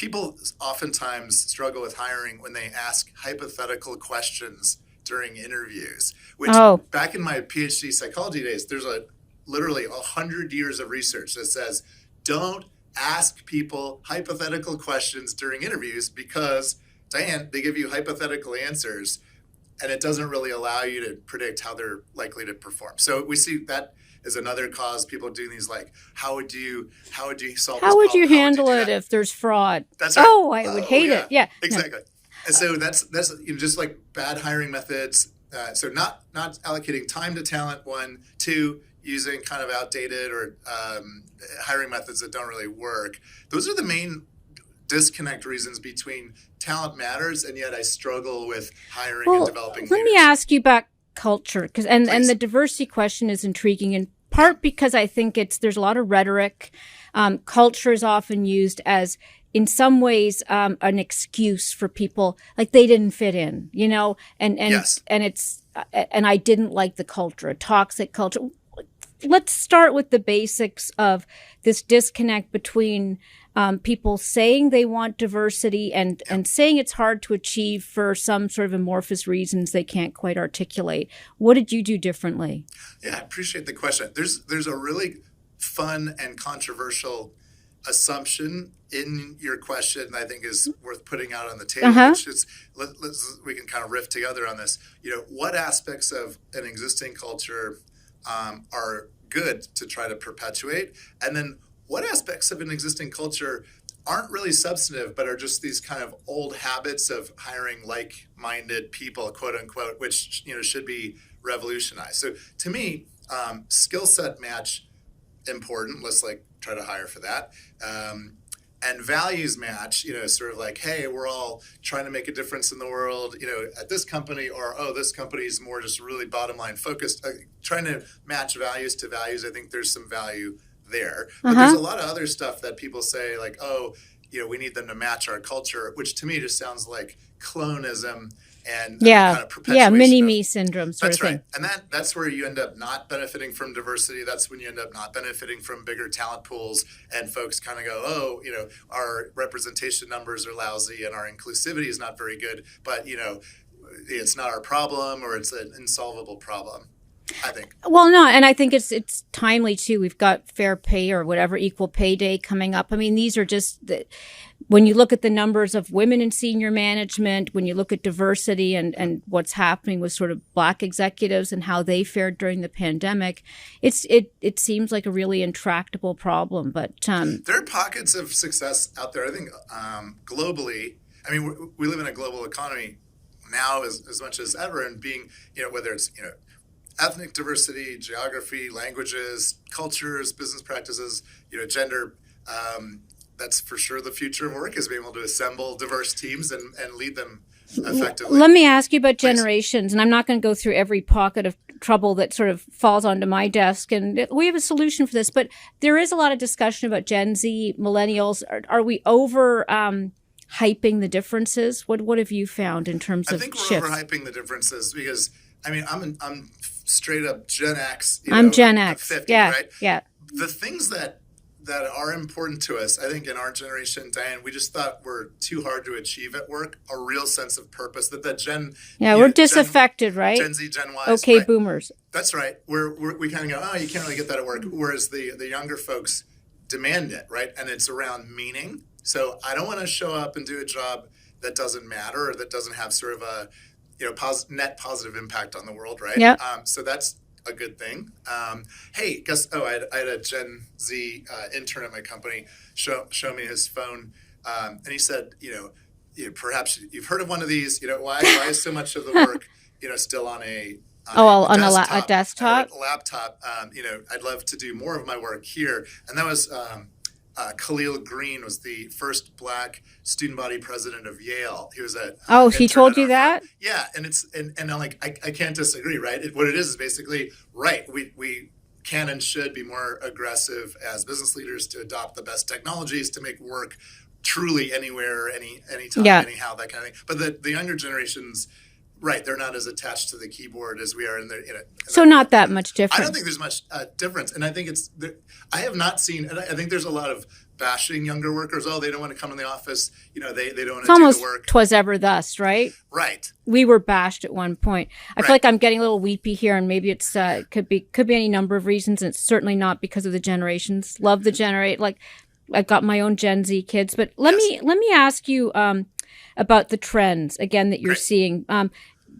people oftentimes struggle with hiring when they ask hypothetical questions during interviews, which back in my PhD psychology days, there's literally 100 years of research that says, don't ask people hypothetical questions during interviews because, Diane, they give you hypothetical answers and it doesn't really allow you to predict how they're likely to perform. So we see that is another cause people doing these, like, how would you solve this problem? How would you handle it if there's fraud? That's right. I would hate it. Yeah. Exactly. And so that's just like bad hiring methods. So not allocating time to talent, 1, 2, using kind of outdated or hiring methods that don't really work. Those are the main disconnect reasons between talent matters, and yet I struggle with hiring and developing Let me ask you about culture, because and the diversity question is intriguing in part because I think there's a lot of rhetoric. Culture is often used as, in some ways, an excuse for people, like they didn't fit in, and it's and I didn't like the culture, a toxic culture. Let's start with the basics of this disconnect between people saying they want diversity and saying it's hard to achieve for some sort of amorphous reasons they can't quite articulate. What did you do differently? Yeah, I appreciate the question. There's a really fun and controversial assumption in your question that I think is worth putting out on the table, which is, we can kind of riff together on this. What aspects of an existing culture are good to try to perpetuate, and then what aspects of an existing culture aren't really substantive but are just these kind of old habits of hiring like-minded people, quote unquote, which should be revolutionized. So to me, skill set match important. Let's try to hire for that. And values match, sort of like, hey, we're all trying to make a difference in the world, at this company, or, this company is more just really bottom line focused. Trying to match values to values, I think there's some value there. But there's a lot of other stuff that people say, like, we need them to match our culture, which to me just sounds like clonism and kind of perpetuation. Mini-me syndrome sort of thing. And that's where you end up not benefiting from diversity. That's when you end up not benefiting from bigger talent pools, and folks kind of go, our representation numbers are lousy and our inclusivity is not very good, but, it's not our problem, or it's an insolvable problem, I think. Well, no, and I think it's timely too. We've got fair pay or whatever, equal pay day coming up. I mean, these are just when you look at the numbers of women in senior management, when you look at diversity and what's happening with sort of Black executives and how they fared during the pandemic, it seems like a really intractable problem. But there are pockets of success out there. I think globally, I mean, we live in a global economy now as much as ever, and being, whether it's, ethnic diversity, geography, languages, cultures, business practices, gender, that's for sure the future of work, is being able to assemble diverse teams and lead them effectively. Let me ask you about generations, and I'm not going to go through every pocket of trouble that sort of falls onto my desk, and we have a solution for this, but there is a lot of discussion about Gen Z, millennials. Are we over hyping the differences? What have you found in terms of shifts? I think we're overhyping the differences because, I mean, I'm straight up Gen X. I'm Gen X. 50, yeah, right? Yeah. The things that are important to us, I think in our generation, Diane, we just thought were too hard to achieve at work, a real sense of purpose that Gen... Yeah, we're disaffected, right? Gen Z, Gen Y. Okay, right? Boomers. That's right. We kind of go, you can't really get that at work. Whereas the younger folks demand it, right? And it's around meaning. So I don't want to show up and do a job that doesn't matter or that doesn't have sort of a net positive impact on the world, right? Yeah. So that's a good thing. Hey, I had a Gen Z intern at my company show me his phone, and he said, perhaps you've heard of one of these. Why is so much of the work, still on a desktop? A laptop. I'd love to do more of my work here, and that was. Khalil Green was the first Black student body president of Yale. He was he told you that? Firm. Yeah, and I'm like, I can't disagree, right? What it is basically, right, we can and should be more aggressive as business leaders to adopt the best technologies to make work truly anywhere, anytime, anyhow, that kind of thing. But the younger generations, right, they're not as attached to the keyboard as we are in the. So not that much difference. I don't think there's much difference, and I think I have not seen, and I think there's a lot of bashing younger workers. Oh, they don't want to come in the office. They don't want to do the almost work. 'twas ever thus, right? Right. We were bashed at one point. I Right. feel like I'm getting a little weepy here, and maybe it's could be any number of reasons, and it's certainly not because of the generations. Love the generate. Like, I've got my own Gen Z kids, but let me ask you about the trends again that you're seeing.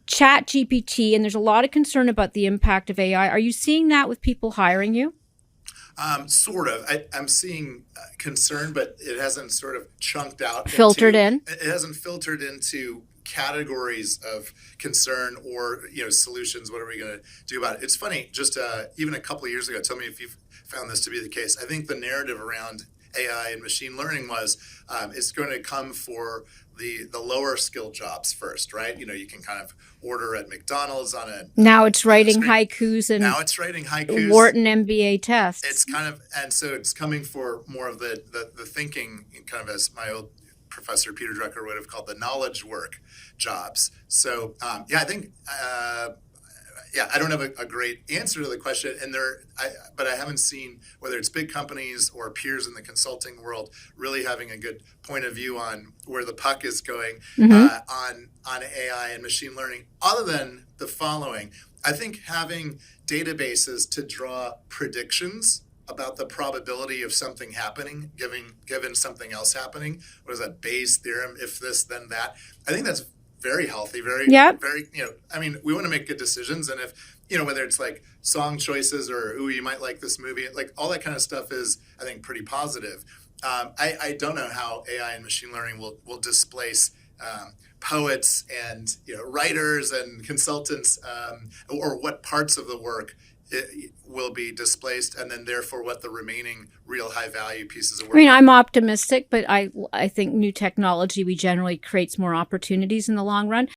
Chat GPT, and there's a lot of concern about the impact of AI. Are you seeing that with people hiring you? Sort of. I'm seeing concern, but it hasn't sort of chunked out. Filtered in? It hasn't filtered into categories of concern or solutions. What are we going to do about it? It's funny. Just even a couple of years ago, tell me if you've found this to be the case. I think the narrative around AI and machine learning was it's going to come for the lower skill jobs first, right? You can kind of order at McDonald's on a now it's writing haikus and now it's writing haikus. Wharton MBA tests. It's kind of, and so it's coming for more of the thinking, kind of as my old professor Peter Drucker would have called the knowledge work jobs. So I think I don't have a great answer to the question, and but I haven't seen whether it's big companies or peers in the consulting world really having a good point of view on where the puck is going on AI and machine learning. Other than the following, I think having databases to draw predictions about the probability of something happening, given something else happening. What is that Bayes' theorem? If this, then that. I think that's very healthy, very, we want to make good decisions. And if, whether it's like song choices or, ooh, you might like this movie, like all that kind of stuff is, I think, pretty positive. I don't know how AI and machine learning will displace poets and, writers and consultants, or what parts of the work will be displaced, and then therefore what the remaining real high value pieces of work. I'm optimistic, but I think new technology generally creates more opportunities in the long run.